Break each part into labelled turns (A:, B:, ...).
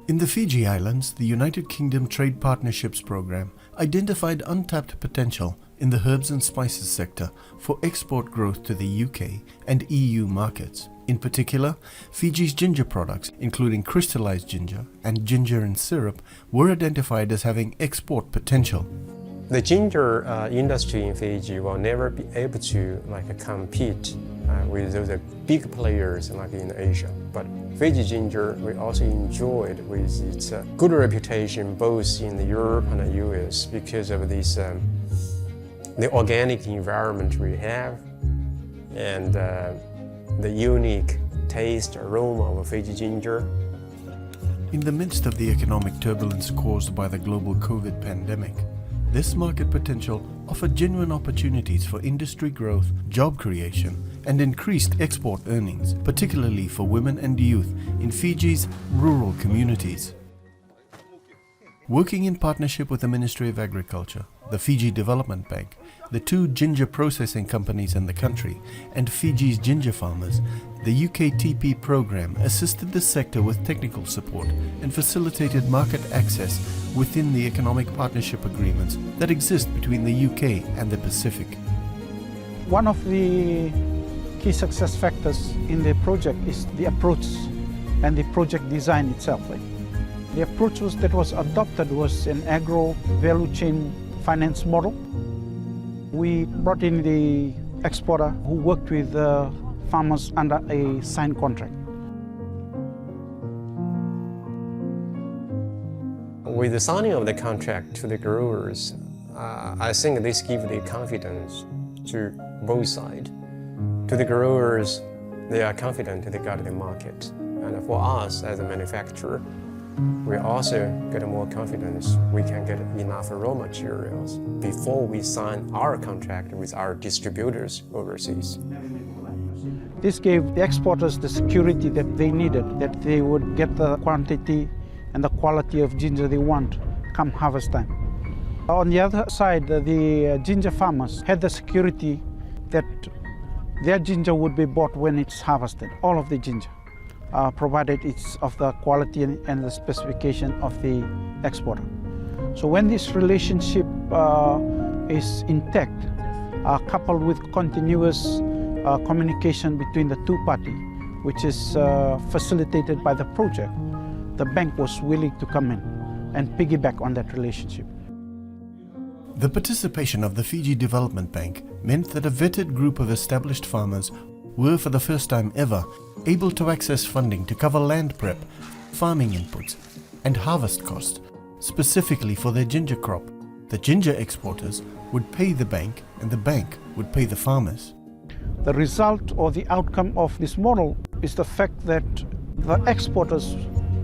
A: In the Fiji Islands, the United Kingdom Trade Partnerships Programme identified untapped potential in the herbs and spices sector for export growth to the UK and EU markets. In particular, Fiji's ginger products, including crystallised ginger and ginger in syrup, were identified as having export potential.
B: The ginger industry in Fiji will never be able to compete with those big players in Asia. But Fiji ginger we also enjoyed with its good reputation both in Europe and the US because of this the organic environment we have and the unique taste aroma of Fiji ginger.
A: In the midst of the economic turbulence caused by the global COVID pandemic, this market potential offered genuine opportunities for industry growth, job creation, and increased export earnings, particularly for women and youth in Fiji's rural communities. Working in partnership with the Ministry of Agriculture, the Fiji Development Bank, the two ginger processing companies in the country, and Fiji's ginger farmers, the UKTP program assisted the sector with technical support and facilitated market access within the economic partnership agreements that exist between the UK and the Pacific.
C: One of the key success factors in the project is the approach and the project design itself. The approach that was adopted was an agro value chain finance model. We brought in the exporter who worked with the farmers under a signed contract.
B: With the signing of the contract to the growers, I think this gives the confidence to both sides. To the growers, they are confident they got the market. And for us as a manufacturer, we also get more confidence we can get enough raw materials before we sign our contract with our distributors overseas.
C: This gave the exporters the security that they needed, that they would get the quantity and the quality of ginger they want come harvest time. On the other side, the ginger farmers had the security that their ginger would be bought when it's harvested, all of the ginger, provided it's of the quality and the specification of the exporter. So when this relationship is intact, coupled with continuous communication between the two parties, which is facilitated by the project, the bank was willing to come in and piggyback on that relationship.
A: The participation of the Fiji Development Bank meant that a vetted group of established farmers were for the first time ever able to access funding to cover land prep, farming inputs, and harvest costs, specifically for their ginger crop. The ginger exporters would pay the bank and the bank would pay the farmers.
C: The result or the outcome of this model is the fact that the exporters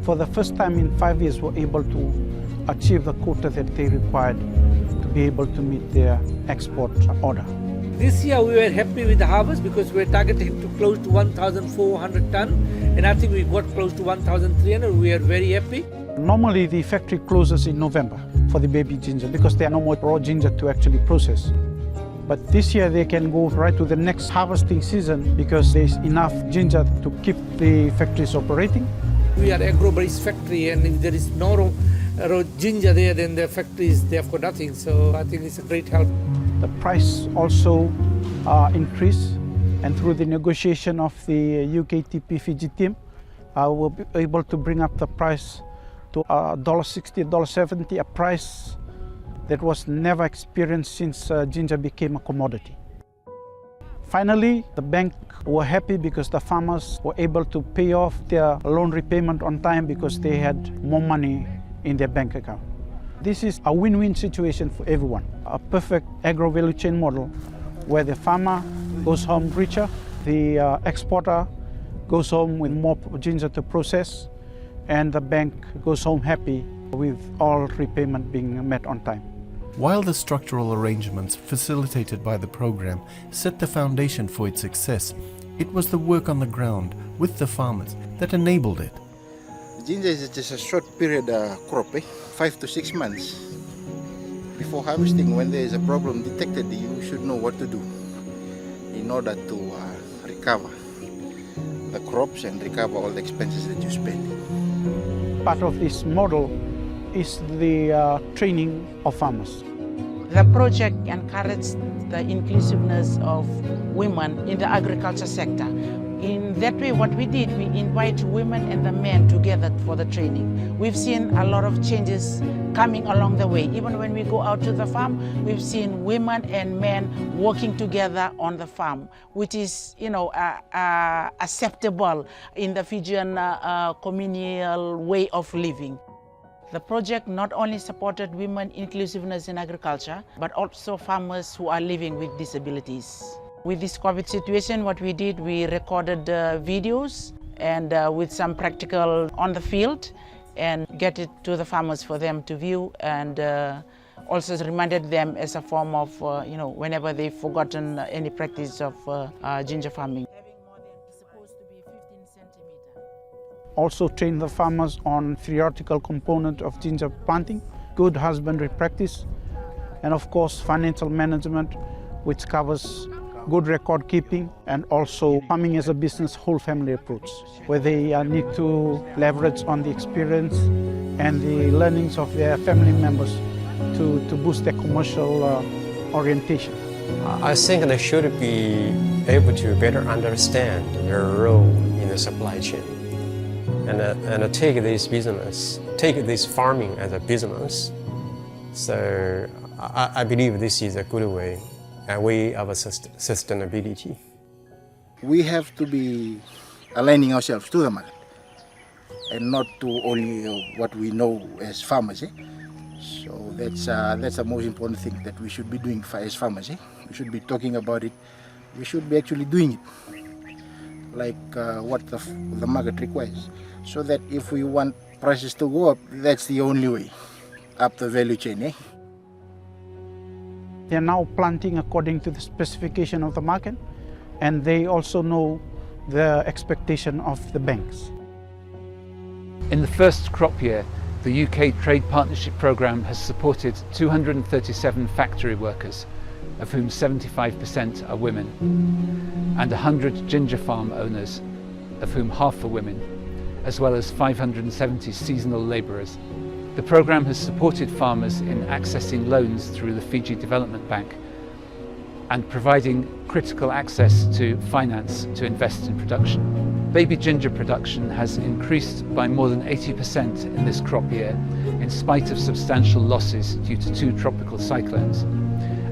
C: for the first time in 5 years were able to achieve the quota that they required to be able to meet their export order.
D: This year we were happy with the harvest because we were targeting to close to 1,400 ton, and I think we got close to 1,300. We are very happy.
C: Normally the factory closes in November for the baby ginger because there are no more raw ginger to actually process. But this year they can go right to the next harvesting season because there's enough ginger to keep the factories operating.
D: We are agro-based factory, and if there is no raw ginger there, then the factory is there for nothing. So I think it's a great help.
C: The price also increased, and through the negotiation of the UKTP Fiji team, we'll be able to bring up the price to $1.60, $1.70, a price that was never experienced since ginger became a commodity. Finally, the bank were happy because the farmers were able to pay off their loan repayment on time because they had more money in their bank account. This is a win-win situation for everyone. A perfect agro-value chain model where the farmer goes home richer, the exporter goes home with more ginger to process, and the bank goes home happy with all repayment being met on time.
A: While the structural arrangements facilitated by the program set the foundation for its success, it was the work on the ground with the farmers that enabled it.
E: Ginger is just a short period crop, 5 to 6 months. Before harvesting, when there is a problem detected, you should know what to do in order to recover the crops and recover all the expenses that you spend.
C: Part of this model is the training of farmers.
F: The project encourages the inclusiveness of women in the agriculture sector. In that way, what we did, we invite women and the men together for the training. We've seen a lot of changes coming along the way. Even when we go out to the farm, we've seen women and men working together on the farm, which is, acceptable in the Fijian communal way of living. The project not only supported women inclusiveness in agriculture, but also farmers who are living with disabilities. With this COVID situation, what we did, we recorded videos and with some practical on the field and get it to the farmers for them to view, and also reminded them as a form of, whenever they've forgotten any practice of ginger farming.
C: Also train the farmers on theoretical component of ginger planting, good husbandry practice, and of course financial management, which covers good record keeping, and also farming as a business whole family approach, where they need to leverage on the experience and the learnings of their family members to boost their commercial orientation.
B: I think they should be able to better understand their role in the supply chain and take this farming as a business. So I believe this is a good way, a way of sustainability.
E: We have to be aligning ourselves to the market and not to only what we know as farmers. So that's the most important thing that we should be doing as farmers. We should be talking about it. We should be actually doing it, like what the market requires. So that if we want prices to go up, that's the only way up the value chain.
C: They are now planting according to the specification of the market, and they also know the expectation of the banks.
G: In the first crop year, the UK Trade Partnership Programme has supported 237 factory workers, of whom 75% are women, and 100 ginger farm owners, of whom half are women, as well as 570 seasonal labourers. The programme has supported farmers in accessing loans through the Fiji Development Bank and providing critical access to finance to invest in production. Baby ginger production has increased by more than 80% in this crop year, in spite of substantial losses due to 2 tropical cyclones,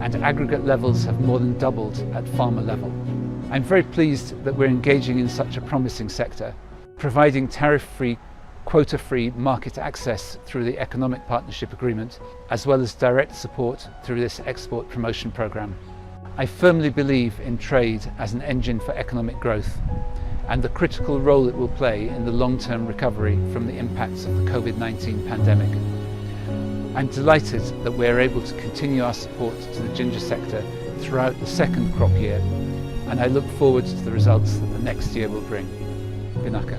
G: and aggregate levels have more than doubled at farmer level. I'm very pleased that we're engaging in such a promising sector, providing tariff-free, quota-free market access through the Economic Partnership Agreement, as well as direct support through this export promotion programme. I firmly believe in trade as an engine for economic growth and the critical role it will play in the long-term recovery from the impacts of the COVID-19 pandemic. I'm delighted that we are able to continue our support to the ginger sector throughout the second crop year, and I look forward to the results that the next year will bring. Vinaka.